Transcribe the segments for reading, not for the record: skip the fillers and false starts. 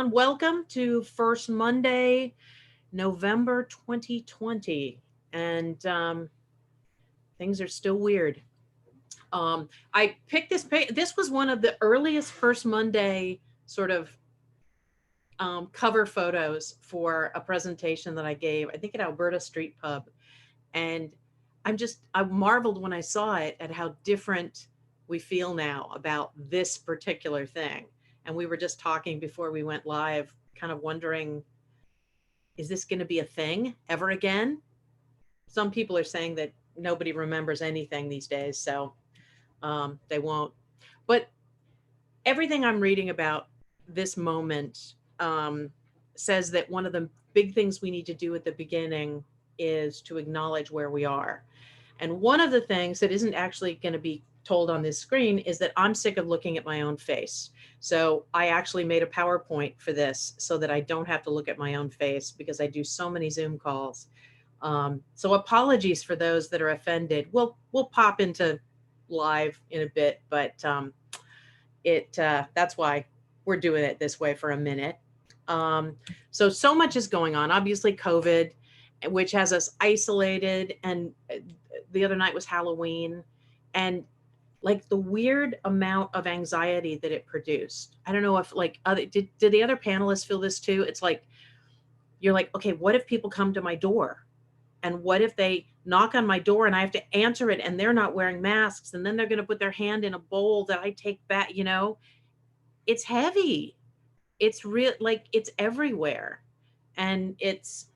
everyone. Welcome to First Monday, November 2020. And things are still weird. I picked this This was one of the earliest First Monday sort of cover photos for a presentation that I gave, I think at Alberta Street Pub. And I marveled when I saw it at how different we feel now about this particular thing. And we were just talking before we went live, kind of wondering, is this going to be a thing ever again? Some people are saying that nobody remembers anything these days, so they won't. But everything I'm reading about this moment says that one of the big things we need to do at the beginning is to acknowledge where we are. And one of the things that isn't actually going to be told on this screen is that I'm sick of looking at my own face. So I actually made a PowerPoint for this so that I don't have to look at my own face because I do so many Zoom calls. So apologies for those that are offended. We'll pop into live in a bit, but that's why we're doing it this way for a minute. So much is going on. Obviously, COVID, which has us isolated, and the other night was Halloween, and like the weird amount of anxiety that it produced. I don't know if like did the other panelists feel this too? It's like you're like, okay, what if people come to my door? And what if they knock on my door and I have to answer it and they're not wearing masks and then they're going to put their hand in a bowl that I take back, It's heavy. It's real, like it's everywhere. And it's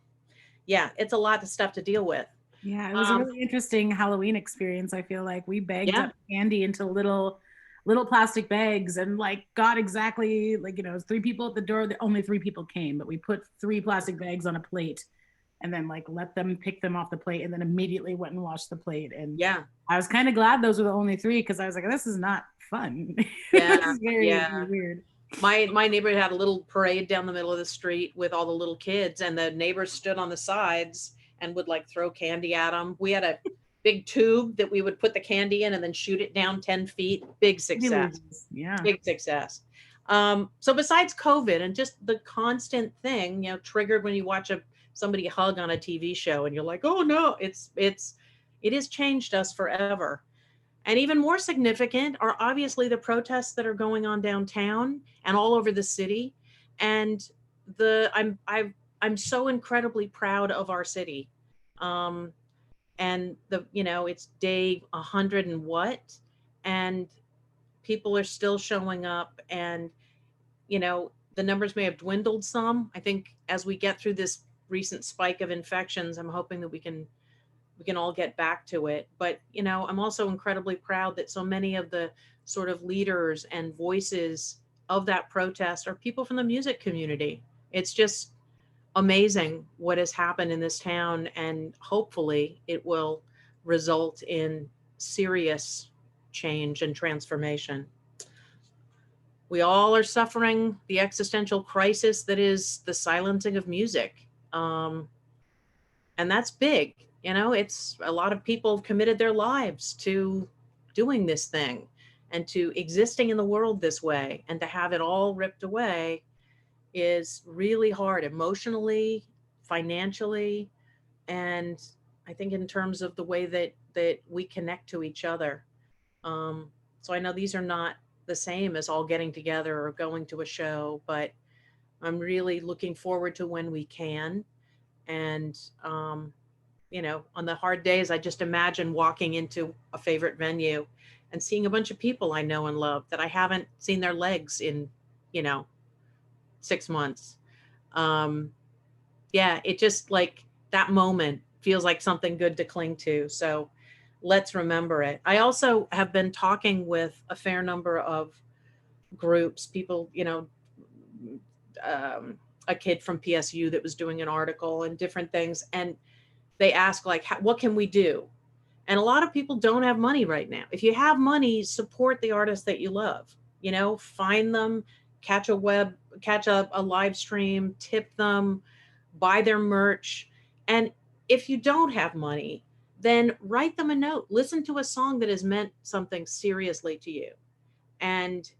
a lot of stuff to deal with. Yeah, it was a really interesting Halloween experience. I feel like we bagged Yeah. up candy into little plastic bags and like got exactly like, it was three people at the door. The only three people came, but we put three plastic bags on a plate and then like let them pick them off the plate and then immediately went and washed the plate. And Yeah. I was kind of glad those were the only three because I was like, this is not fun. This Yeah. is very Yeah. weird. My neighborhood had a little parade down the middle of the street with all the little kids, and the neighbors stood on the sides and would like throw candy at them. We had a big tube that we would put the candy in and then shoot it down 10 feet. Big success. Yeah. Big success. So besides COVID and just the constant thing, triggered when you watch somebody hug on a TV show and you're like, oh no, it has changed us forever. And even more significant are obviously the protests that are going on downtown and all over the city. And I'm so incredibly proud of our city. Um, and it's day 100 and what, and people are still showing up, and the numbers may have dwindled some. I think as we get through this recent spike of infections, I'm hoping that we can all get back to it. But, I'm also incredibly proud that so many of the sort of leaders and voices of that protest are people from the music community. It's just amazing what has happened in this town, and hopefully it will result in serious change and transformation. We all are suffering the existential crisis that is the silencing of music. And that's big. It's a lot of people have committed their lives to doing this thing and to existing in the world this way, and to have it all ripped away is really hard emotionally, financially, and I think in terms of the way that we connect to each other. So I know these are not the same as all getting together or going to a show, but I'm really looking forward to when we can. And on the hard days, I just imagine walking into a favorite venue and seeing a bunch of people I know and love that I haven't seen their legs in, you know, 6 months. Um, yeah, it just like that moment feels like something good to cling to. So let's remember it. I also have been talking with a fair number of groups, people, a kid from PSU that was doing an article and different things. And they ask, like, what can we do? And a lot of people don't have money right now. If you have money, support the artists that you love. Find them, catch a live stream, tip them, buy their merch. And if you don't have money, then write them a note. Listen to a song that has meant something seriously to you, and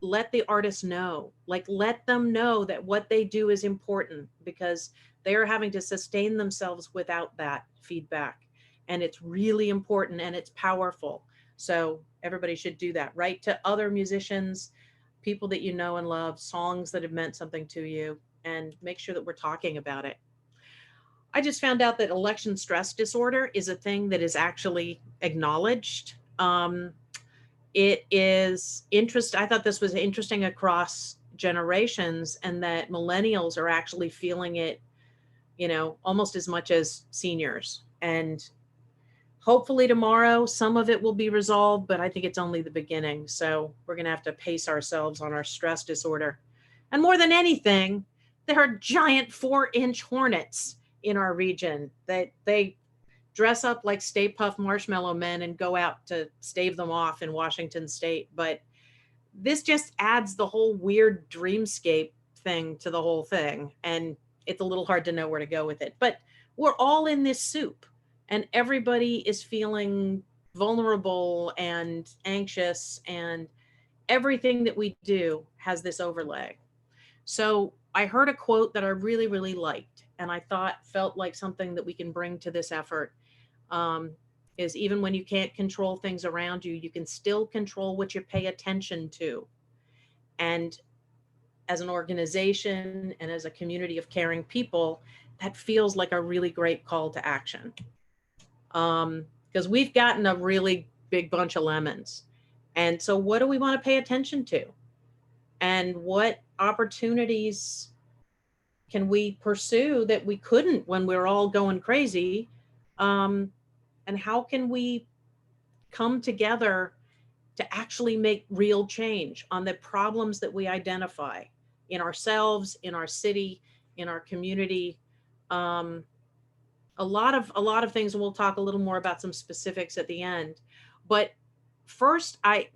let the artists know, like let them know that what they do is important, because they are having to sustain themselves without that feedback. And it's really important and it's powerful. So everybody should do that. Write to other musicians, people that you know and love, songs that have meant something to you, and make sure that we're talking about it. I just found out that election stress disorder is a thing that is actually acknowledged. It is interest. I thought this was interesting across generations, and that millennials are actually feeling it, almost as much as seniors. And hopefully tomorrow, some of it will be resolved, but I think it's only the beginning. So we're going to have to pace ourselves on our stress disorder. And more than anything, there are giant 4-inch hornets in our region that they dress up like Stay Puft Marshmallow Men and go out to stave them off in Washington State. But this just adds the whole weird dreamscape thing to the whole thing. And it's a little hard to know where to go with it. But we're all in this soup, and everybody is feeling vulnerable and anxious, and everything that we do has this overlay. So I heard a quote that I really, really liked, and I thought felt like something that we can bring to this effort. Um, is even when you can't control things around you, you can still control what you pay attention to. And as an organization and as a community of caring people, that feels like a really great call to action. Because we've gotten a really big bunch of lemons. And so, what do we want to pay attention to? And what opportunities can we pursue that we couldn't when we were all going crazy? Um, and how can we come together to actually make real change on the problems that we identify in ourselves, in our city, in our community? Um, a lot of things, and we'll talk a little more about some specifics at the end. But first, I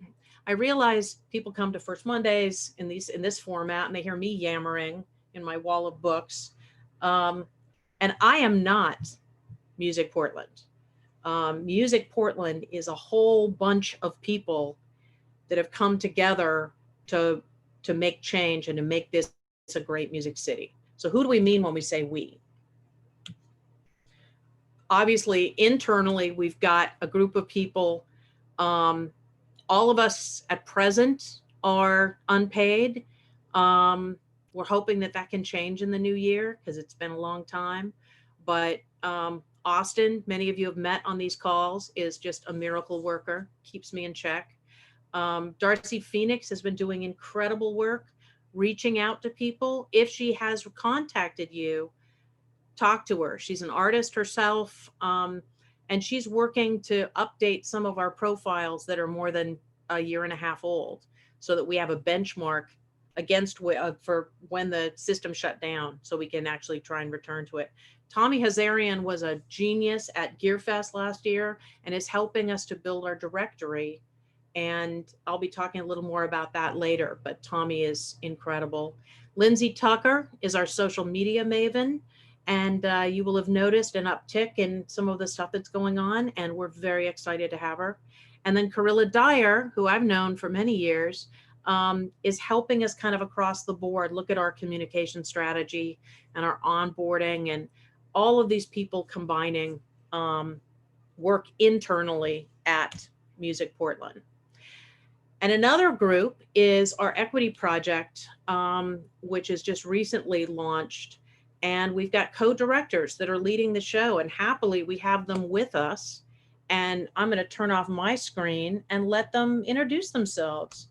realize people come to First Mondays in this format, and they hear me yammering in my wall of books. Um, and I am not Music Portland. Music Portland is a whole bunch of people that have come together to to make change and to make this a great music city. So who do we mean when we say we? Obviously, internally, we've got a group of people. Um, all of us at present are unpaid. Um, we're hoping that that can change in the new year because it's been a long time. But Austin, many of you have met on these calls, is just a miracle worker, keeps me in check. Darcy Phoenix has been doing incredible work reaching out to people. If she has contacted you, talk to her. She's an artist herself, and she's working to update some of our profiles that are more than a year and a half old, so that we have a benchmark against for when the system shut down, so we can actually try and return to it. Tommy Hazarian was a genius at GearFest last year and is helping us to build our directory. And I'll be talking a little more about that later, but Tommy is incredible. Lindsay Tucker is our social media maven, and you will have noticed an uptick in some of the stuff that's going on, and we're very excited to have her. And then Carilla Dyer, who I've known for many years, is helping us kind of across the board look at our communication strategy and our onboarding, and all of these people combining work internally at Music Portland. And another group is our equity project, which is just recently launched. And we've got co-directors that are leading the show, and happily we have them with us. And I'm going to turn off my screen and let them introduce themselves.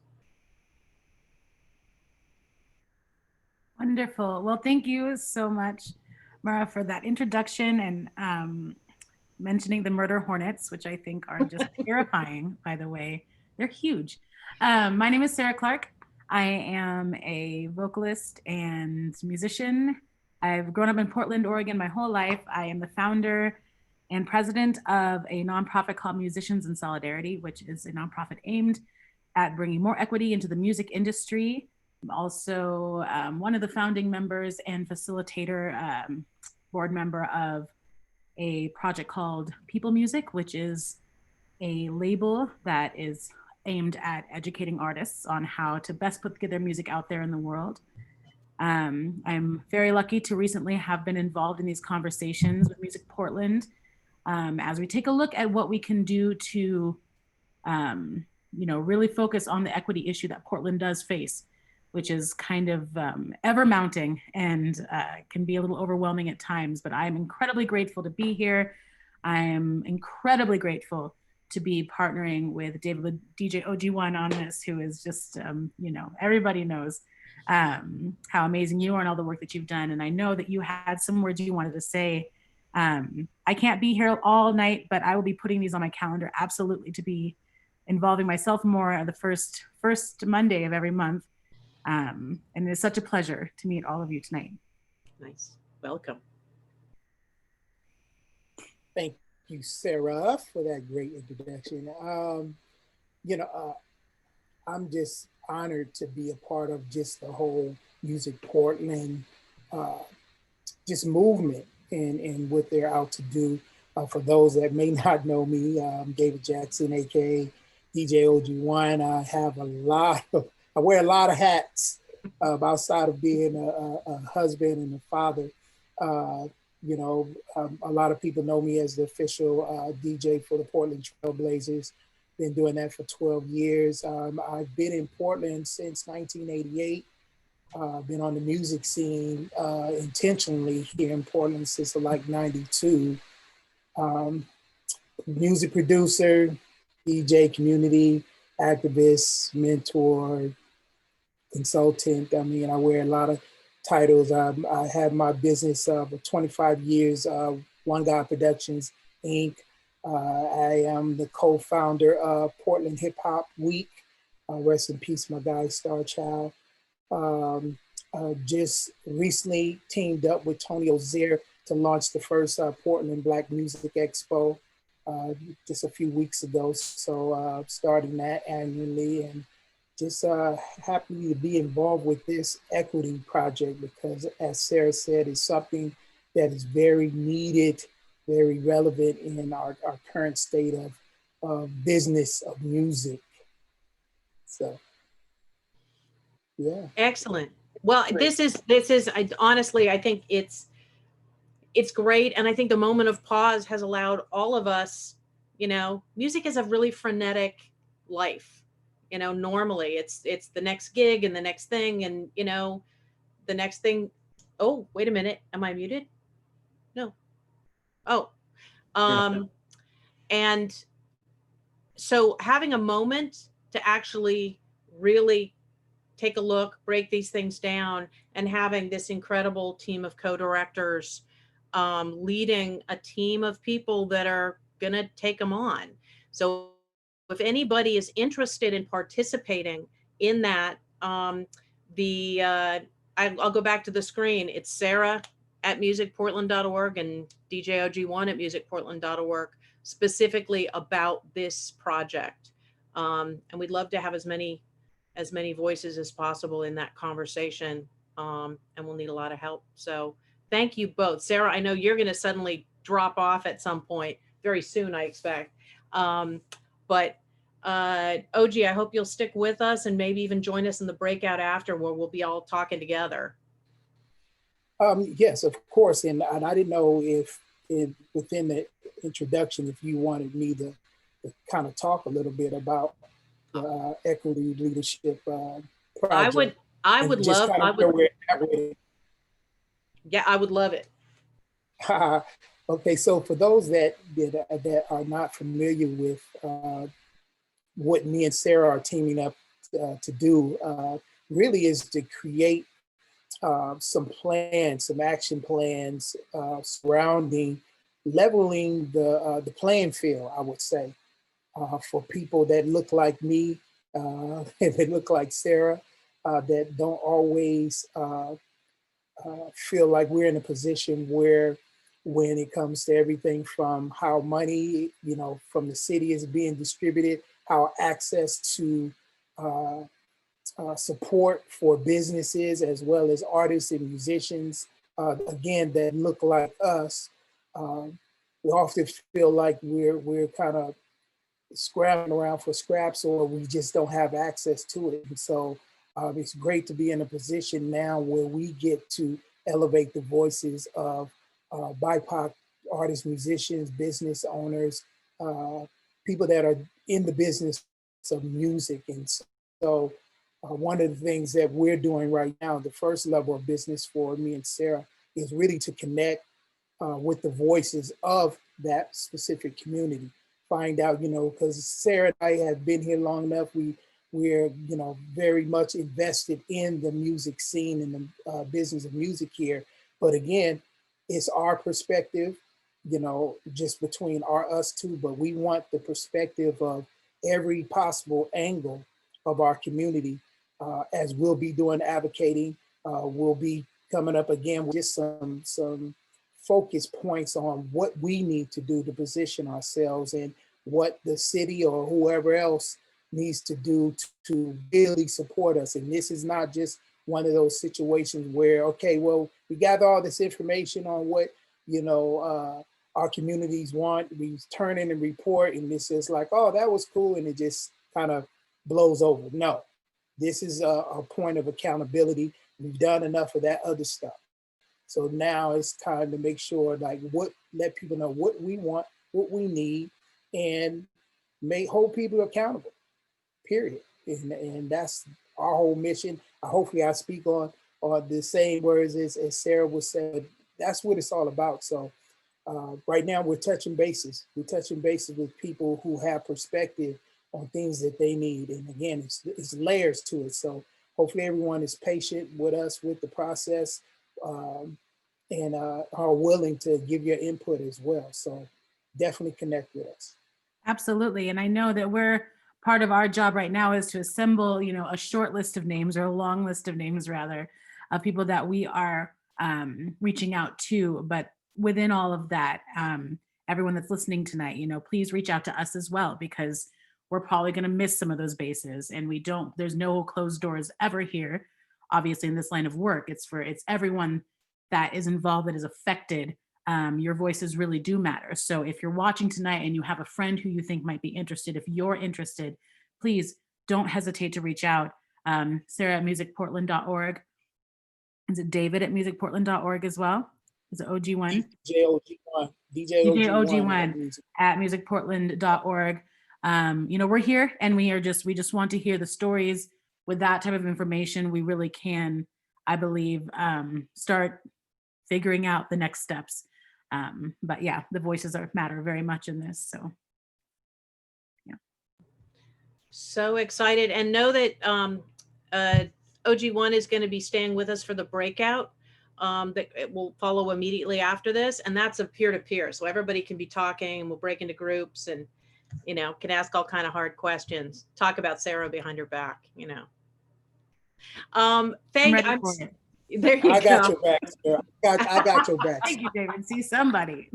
Wonderful. Well, thank you so much, Mara, for that introduction and mentioning the murder hornets, which I think are just terrifying, by the way. They're huge. My name is Sarah Clark. I am a vocalist and musician. I've grown up in Portland, Oregon my whole life. I am the founder and president of a nonprofit called Musicians in Solidarity, which is a nonprofit aimed at bringing more equity into the music industry. I'm also one of the founding members and facilitator, board member of a project called People Music, which is a label that is aimed at educating artists on how to best put their music out there in the world. I'm very lucky to recently have been involved in these conversations with Music Portland as we take a look at what we can do to, really focus on the equity issue that Portland does face, which is kind of ever mounting and can be a little overwhelming at times. But I'm incredibly grateful to be here. I'm incredibly grateful to be partnering with David DJ OG1 on this, who is just, everybody knows how amazing you are and all the work that you've done. And I know that you had some words you wanted to say. I can't be here all night, but I will be putting these on my calendar absolutely to be involving myself more at the first Monday of every month. And it's such a pleasure to meet all of you tonight. Nice. Welcome. Thank you, Sarah, for that great introduction. I'm just honored to be a part of just the whole Music Portland just movement and what they're out to do. For those that may not know me, I'm David Jackson, aka DJ OG1. I wear a lot of hats outside of being a husband and a father. A lot of people know me as the official DJ for the Portland Trailblazers. Been doing that for 12 years. I've been in Portland since 1988. Been on the music scene intentionally here in Portland since like 92. Music producer, DJ, community activist, mentor, consultant. I mean, I wear a lot of titles. I have my business for 25 years, One God Productions, Inc. I am the co-founder of Portland Hip Hop Week. Rest in peace, my guy, Star Child. Just recently teamed up with Tony Ozier to launch the first Portland Black Music Expo just a few weeks ago. So starting that annually, and just happy to be involved with this equity project because, as Sarah said, it's something that is very needed, very relevant in our current state of business of music. So, yeah. Excellent. Well, this is honestly, I think it's great. And I think the moment of pause has allowed all of us, music is a really frenetic life. Normally it's the next gig and the next thing and, the next thing. Oh, wait a minute. Am I muted? No. Oh, and so having a moment to actually really take a look, break these things down, and having this incredible team of co-directors leading a team of people that are going to take them on. So if anybody is interested in participating in that, I'll go back to the screen. It's Sarah at musicportland.org and DJ OG1 at musicportland.org, specifically about this project. And we'd love to have as many voices as possible in that conversation. And we'll need a lot of help. So thank you both. Sarah, I know you're going to suddenly drop off at some point very soon, I expect. But OG, I hope you'll stick with us and maybe even join us in the breakout after where we'll be all talking together. Yes, of course. And I didn't know if within the introduction, if you wanted me to kind of talk a little bit about equity leadership project. I would love it. Yeah, I would love it. Okay, so for those that are not familiar with what me and Sarah are teaming up to do, really is to create some action plans surrounding leveling the playing field, I would say, for people that look like me, and they look like Sarah, that don't always feel like we're in a position where, when it comes to everything from how money, from the city is being distributed, how access to support for businesses as well as artists and musicians, again, that look like us, we often feel like we're kind of scrambling around for scraps, or we just don't have access to it. And so it's great to be in a position now where we get to elevate the voices of BIPOC artists, musicians, business owners, people that are in the business of music. And so one of the things that we're doing right now, the first level of business for me and Sarah, is really to connect with the voices of that specific community. Find out, because Sarah and I have been here long enough. We're very much invested in the music scene and the business of music here. But again, it's our perspective, just between us two. But we want the perspective of every possible angle of our community, as we'll be doing advocating. We'll be coming up again with just some focus points on what we need to do to position ourselves and what the city or whoever else needs to do to really support us. And this is not just one of those situations where, okay, well, we gather all this information on what, our communities want. We turn in a report and this is like, oh, that was cool. And it just kind of blows over. No, this is a point of accountability. We've done enough of that other stuff. So now it's time to make sure, let people know what we want, what we need, and hold people accountable, period. And that's our whole mission. Hopefully I speak on the same words as Sarah was saying. That's what it's all about. So right now we're touching bases. We're touching bases with people who have perspective on things that they need. And again, it's layers to it. So hopefully everyone is patient with us with the process. And are willing to give your input as well. So definitely connect with us. Absolutely. And I know that part of our job right now is to assemble, a short list of names, or a long list of names rather, of people that we are reaching out to. But within all of that, everyone that's listening tonight, please reach out to us as well, because we're probably going to miss some of those bases. And there's no closed doors ever here, obviously, in this line of work. It's everyone that is involved, that is affected. Your voices really do matter. So if you're watching tonight and you have a friend who you think might be interested, if you're interested, please don't hesitate to reach out. Sarah at MusicPortland.org. Is it David at MusicPortland.org as well? Is it OG1? DJ OG1 at MusicPortland.org. We're here, and we just want to hear the stories. With that type of information, we really can, I believe, start figuring out the next steps. But yeah, the voices matter very much in this. So yeah. So excited, and know that OG1 is going to be staying with us for the breakout. That it will follow immediately after this, and that's a peer-to-peer. So everybody can be talking, and we'll break into groups and, can ask all kind of hard questions, talk about Sarah behind her back, There you go. I got your back, Sarah. I got your back. Thank you, David. See somebody.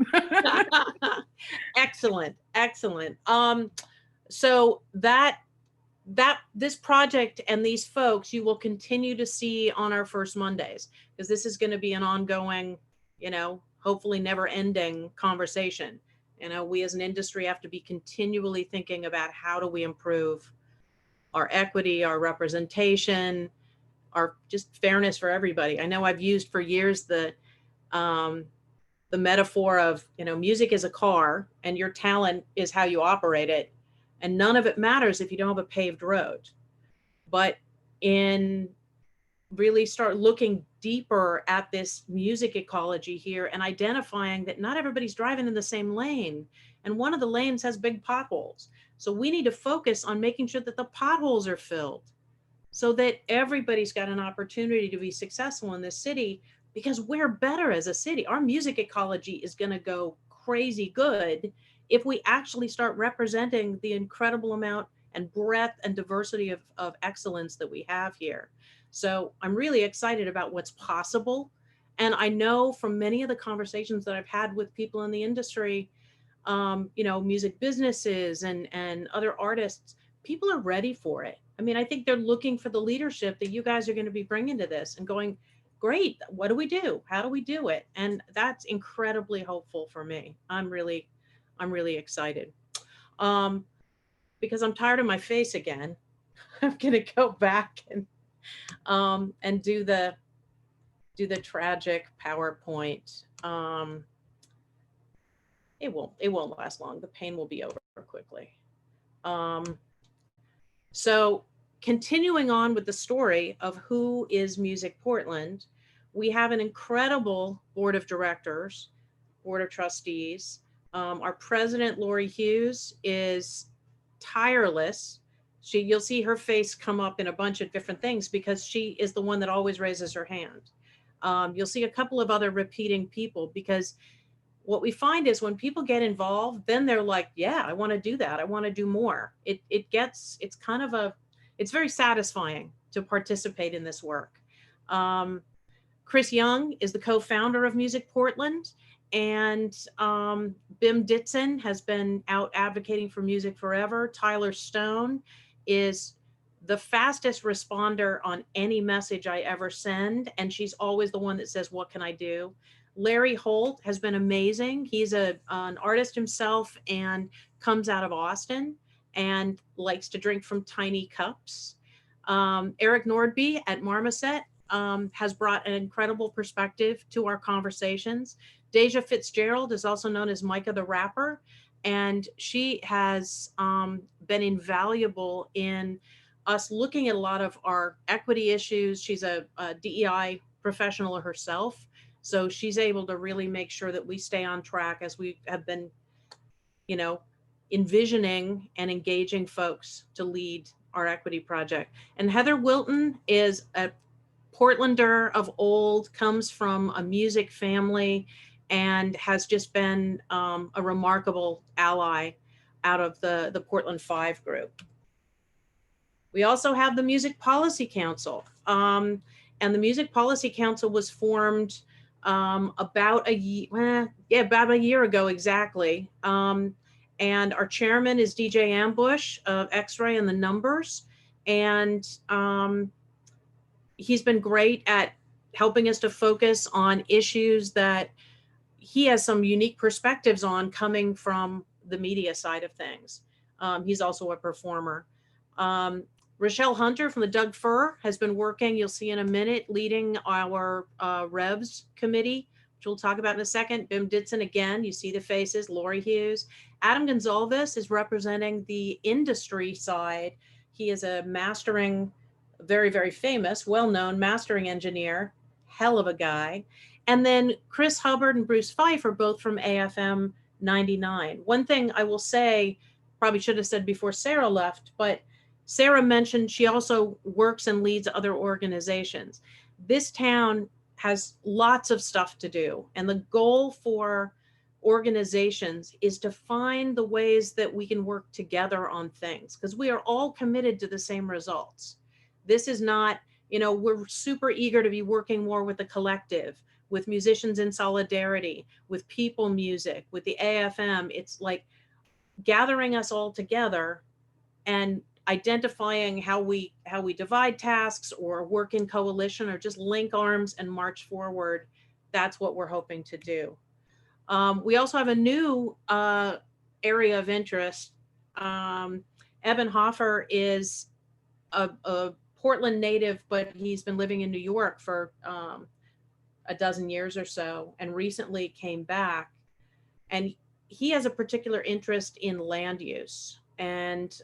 Excellent. So this project and these folks you will continue to see on our first Mondays, because this is going to be an ongoing, hopefully never ending conversation. We as an industry have to be continually thinking about how do we improve our equity, our representation, our just fairness for everybody. I know I've used for years the metaphor of, music is a car and your talent is how you operate it. And none of it matters if you don't have a paved road. But in really start looking deeper at this music ecology here and identifying that not everybody's driving in the same lane. And one of the lanes has big potholes. So we need to focus on making sure that the potholes are filled, so that everybody's got an opportunity to be successful in this city, because we're better as a city. Our music ecology is going to go crazy good if we actually start representing the incredible amount and breadth and diversity of excellence that we have here. So I'm really excited about what's possible. And I know from many of the conversations that I've had with people in the industry, music businesses and other artists, people are ready for it. I mean, I think they're looking for the leadership that you guys are going to be bringing to this and going, great, what do we do? How do we do it? And that's incredibly hopeful for me. I'm really excited. because I'm tired of my face again, I'm gonna go back and do the tragic PowerPoint. It won't last long. The pain will be over quickly. Um, so continuing on with the story of who is Music Portland, we have an incredible board of directors, board of trustees. Our president, Lori Hughes, is tireless. You'll see her face come up in a bunch of different things because she is the one that always raises her hand. You'll see a couple of other repeating people because what we find is when people get involved, then they're like, yeah, I want to do that. I want to do more. It's kind of it's very satisfying to participate in this work. Um, Chris Young is the co-founder of Music Portland, and Bim Ditson has been out advocating for music forever. Tyler Stone is the fastest responder on any message I ever send, and she's always the one that says, what can I do? Larry Holt has been amazing. He's an artist himself and comes out of Austin and likes to drink from tiny cups. Eric Nordby at Marmoset has brought an incredible perspective to our conversations. Deja Fitzgerald is also known as Micah the Rapper, and she has been invaluable in us looking at a lot of our equity issues. She's a DEI professional herself, so she's able to really make sure that we stay on track as we have been, envisioning and engaging folks to lead our equity project. And Heather Wilton is a Portlander of old, comes from a music family, and has just been a remarkable ally out of the Portland Five group. We also have the Music Policy Council. And the Music Policy Council was formed about a year ago exactly. And our chairman is DJ Ambush of X-Ray and the Numbers. And he's been great at helping us to focus on issues that he has some unique perspectives on coming from the media side of things. He's also a performer. Rochelle Hunter from the Doug Fir has been working, you'll see in a minute, leading our Revs committee, which we'll talk about in a second. Bim Ditson, again, you see the faces, Lori Hughes. Adam Gonzalez is representing the industry side. He is a mastering, very, very famous, well-known mastering engineer, hell of a guy. And then Chris Hubbard and Bruce Fife are both from AFM 99. One thing I will say, probably should have said before Sarah left, but Sarah mentioned she also works and leads other organizations. This town has lots of stuff to do. And the goal for organizations is to find the ways that we can work together on things, because we are all committed to the same results. This is not, we're super eager to be working more with the collective, with Musicians in Solidarity, with People Music, with the AFM. It's like gathering us all together and identifying how we divide tasks or work in coalition or just link arms and march forward. That's what we're hoping to do. We also have a new area of interest. Evan Hoffer is a Portland native, but he's been living in New York for a dozen years or so, and recently came back. And he has a particular interest in land use. And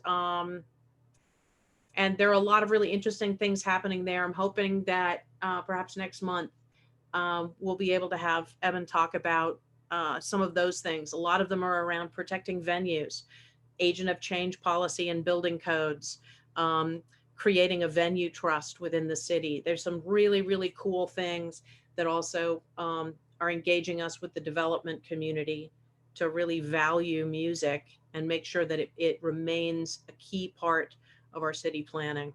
there are a lot of really interesting things happening there. I'm hoping that perhaps next month we'll be able to have Evan talk about some of those things. A lot of them are around protecting venues, agent of change policy and building codes, creating a venue trust within the city. There's some really, really cool things that also are engaging us with the development community to really value music and make sure that it remains a key part of our city planning.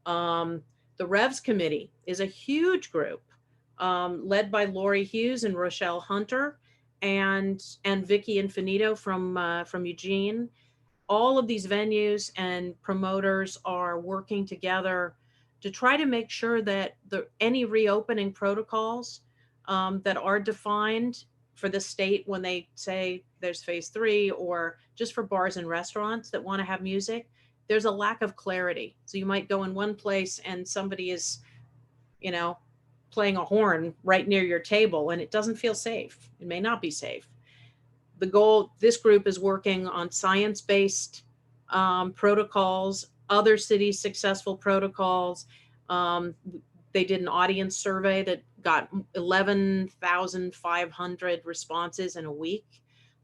The Revs Committee is a huge group led by Lori Hughes and Rochelle Hunter and Vicky Infinito from Eugene. All of these venues and promoters are working together to try to make sure that any reopening protocols that are defined for the state when they say there's phase 3, or just for bars and restaurants that want to have music, there's a lack of clarity. So you might go in one place and somebody is, you know, playing a horn right near your table and it doesn't feel safe. It may not be safe. The goal, this group is working on science-based protocols, other cities' successful protocols. Um, they did an audience survey that got 11,500 responses in a week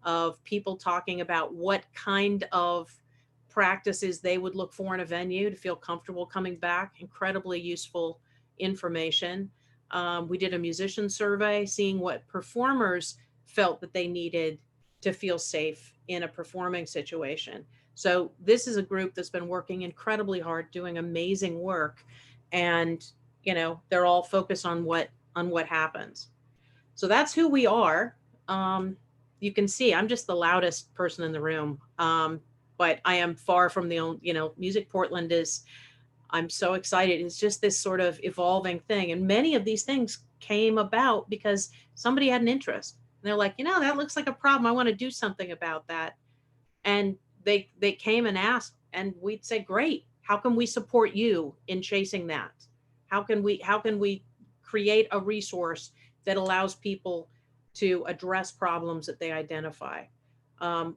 of people talking about what kind of practices they would look for in a venue to feel comfortable coming back. Incredibly useful information. We did a musician survey seeing what performers felt that they needed to feel safe in a performing situation. So this is a group that's been working incredibly hard, doing amazing work, and they're all focused on what happens. So that's who we are. You can see I'm just the loudest person in the room, but I am far from the only. Music Portland is. I'm so excited. It's just this sort of evolving thing, and many of these things came about because somebody had an interest. And they're like, that looks like a problem. I want to do something about that. And they came and asked, and we'd say, great. How can we support you in chasing that? How can we create a resource that allows people to address problems that they identify?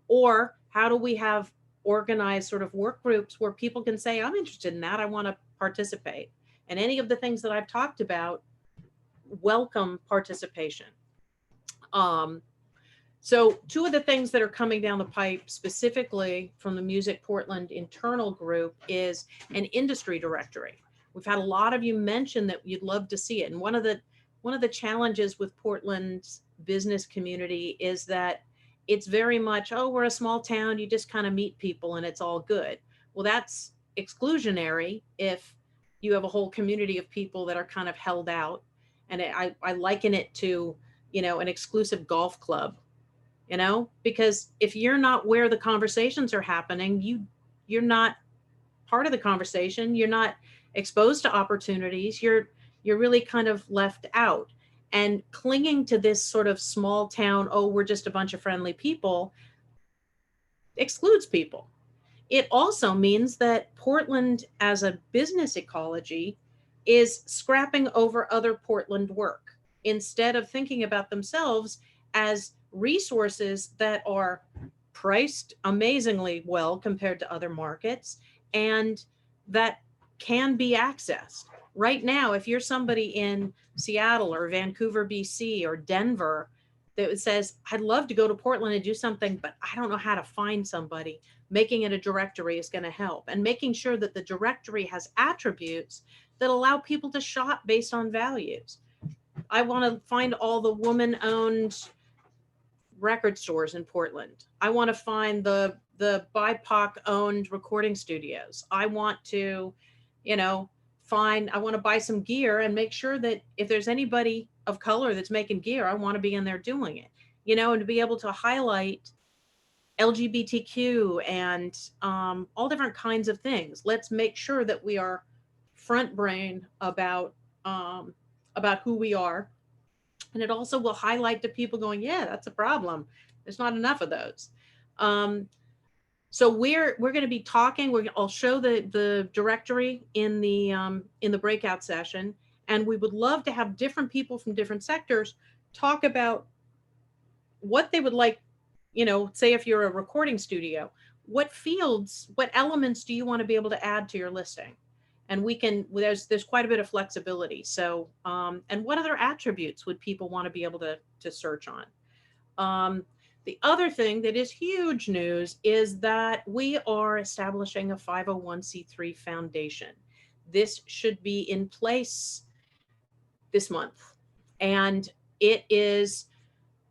Or how do we have organized sort of work groups where people can say, I'm interested in that. I want to participate. And any of the things that I've talked about, welcome participation. So two of the things that are coming down the pipe specifically from the Music Portland internal group is an industry directory. We've had a lot of you mention that you'd love to see it. And one of the challenges with Portland's business community is that it's very much, oh, we're a small town, you just kind of meet people and it's all good. Well, that's exclusionary if you have a whole community of people that are kind of held out. And I liken it to, an exclusive golf club, because if you're not where the conversations are happening, you're not part of the conversation, you're not exposed to opportunities, you're really kind of left out. And clinging to this sort of small town, oh, we're just a bunch of friendly people, excludes people. It also means that Portland as a business ecology is scrapping over other Portland work instead of thinking about themselves as resources that are priced amazingly well compared to other markets and that can be accessed. Right now, if you're somebody in Seattle or Vancouver, BC, or Denver that says, I'd love to go to Portland and do something, but I don't know how to find somebody, making it a directory is going to help. And making sure that the directory has attributes that allow people to shop based on values. I want to find all the woman-owned record stores in Portland. I want to find the BIPOC-owned recording studios. I want to, I want to buy some gear and make sure that if there's anybody of color that's making gear, I want to be in there doing it, and to be able to highlight LGBTQ and all different kinds of things. Let's make sure that we are front brain about who we are. And it also will highlight to people going, yeah, that's a problem. There's not enough of those. So we're going to be talking. I'll show the directory in the breakout session, and we would love to have different people from different sectors talk about what they would like. Say if you're a recording studio, what fields, what elements do you want to be able to add to your listing? And there's quite a bit of flexibility. So, and what other attributes would people want to be able to search on? The other thing that is huge news is that we are establishing a 501c3 foundation. This should be in place this month. And it is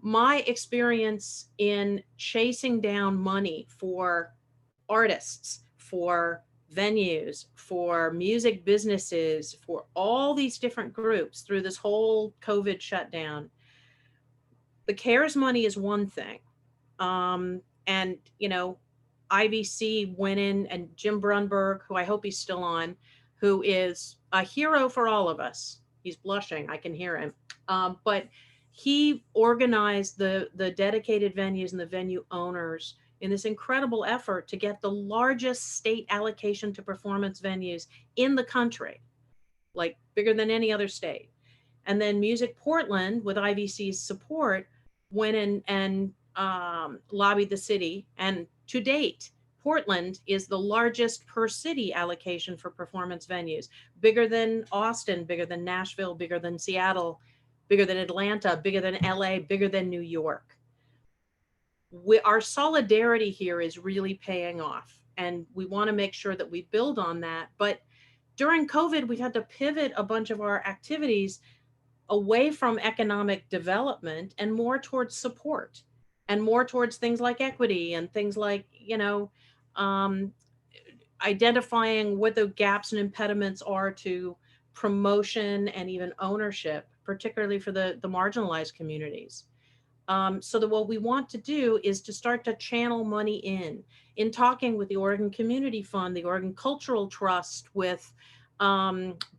my experience in chasing down money for artists, for venues, for music businesses, for all these different groups through this whole COVID shutdown. The CARES money is one thing. And, IVC went in, and Jim Brunberg, who I hope he's still on, who is a hero for all of us. He's blushing. I can hear him. But he organized the dedicated venues and the venue owners in this incredible effort to get the largest state allocation to performance venues in the country, like bigger than any other state. And then Music Portland, with IVC's support, went in and lobbied the city. And to date, Portland is the largest per city allocation for performance venues, bigger than Austin, bigger than Nashville, bigger than Seattle, bigger than Atlanta, bigger than LA, bigger than New York. Our solidarity here is really paying off, and we want to make sure that we build on that. But during COVID, we've had to pivot a bunch of our activities away from economic development and more towards support, and more towards things like equity and things like, identifying what the gaps and impediments are to promotion and even ownership, particularly for the marginalized communities. So that what we want to do is to start to channel money in talking with the Oregon Community Fund, the Oregon Cultural Trust, with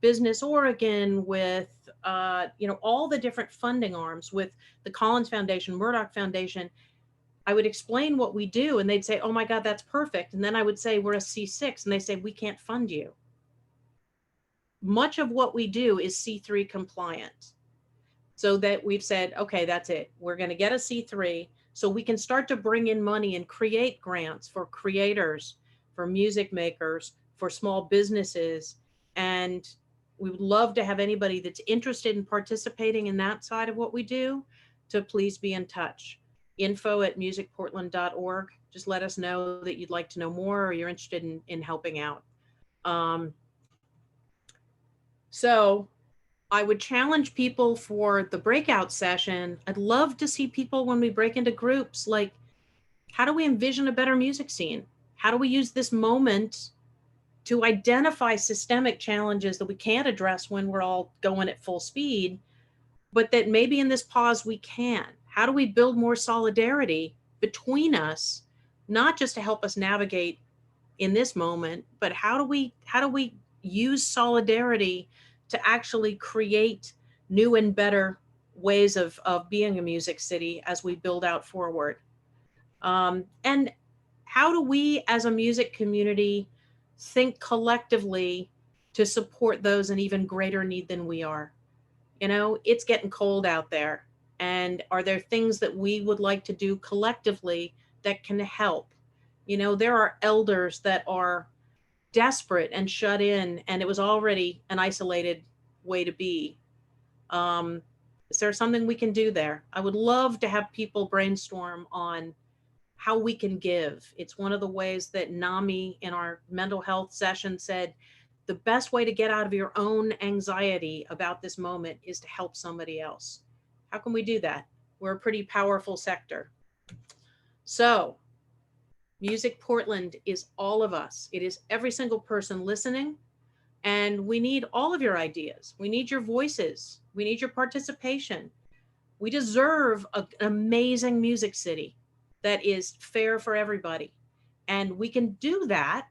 Business Oregon, with all the different funding arms, with the Collins Foundation, Murdoch Foundation. I would explain what we do, and they'd say, "Oh my God, that's perfect." And then I would say, "We're a C6," and they say, "We can't fund you." Much of what we do is C3 compliant. So that we've said, okay, that's it. We're going to get a C3 so we can start to bring in money and create grants for creators, for music makers, for small businesses. And we would love to have anybody that's interested in participating in that side of what we do to please be in touch. info@musicportland.org. Just let us know that you'd like to know more, or you're interested in helping out. So I would challenge people for the breakout session. I'd love to see people, when we break into groups, like, how do we envision a better music scene? How do we use this moment to identify systemic challenges that we can't address when we're all going at full speed, but that maybe in this pause we can? How do we build more solidarity between us, not just to help us navigate in this moment, but how do we use solidarity to actually create new and better ways of being a music city as we build out forward? And how do we as a music community think collectively to support those in even greater need than we are? It's getting cold out there. And are there things that we would like to do collectively that can help? There are elders that are desperate and shut in, and it was already an isolated way to be. Is there something we can do there? I would love to have people brainstorm on how we can give. It's one of the ways that NAMI in our mental health session said, the best way to get out of your own anxiety about this moment is to help somebody else. How can we do that? We're a pretty powerful sector. So Music Portland is all of us. It is every single person listening. And we need all of your ideas. We need your voices. We need your participation. We deserve an amazing music city that is fair for everybody. And we can do that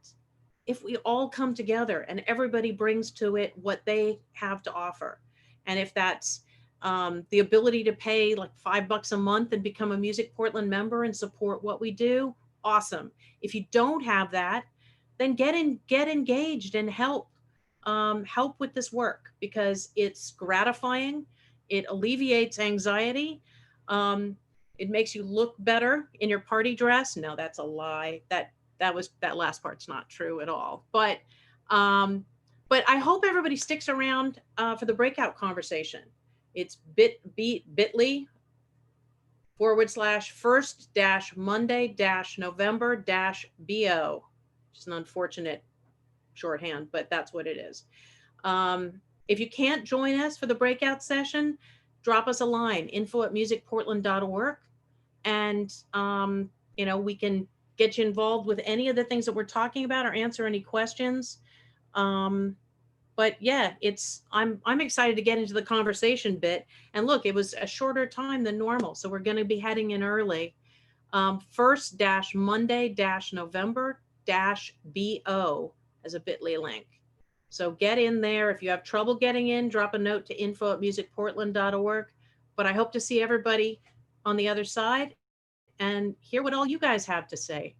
if we all come together and everybody brings to it what they have to offer. And if that's the ability to pay like $5 a month and become a Music Portland member and support what we do, awesome. If you don't have that, then get engaged and help with this work, because it's gratifying. It alleviates anxiety. It makes you look better in your party dress. No, that's a lie. That last part's not true at all. But I hope everybody sticks around for the breakout conversation. It's bit.ly/first-Monday-November-BO. Just an unfortunate shorthand, but that's what it is. If you can't join us for the breakout session, drop us a line, info@musicportland.org. And, we can get you involved with any of the things that we're talking about or answer any questions. But yeah, I'm excited to get into the conversation bit. And look, it was a shorter time than normal, so we're going to be heading in early. First-Monday-November-BO as a bit.ly link. So get in there. If you have trouble getting in, drop a note to info@musicportland.org. but I hope to see everybody on the other side and hear what all you guys have to say.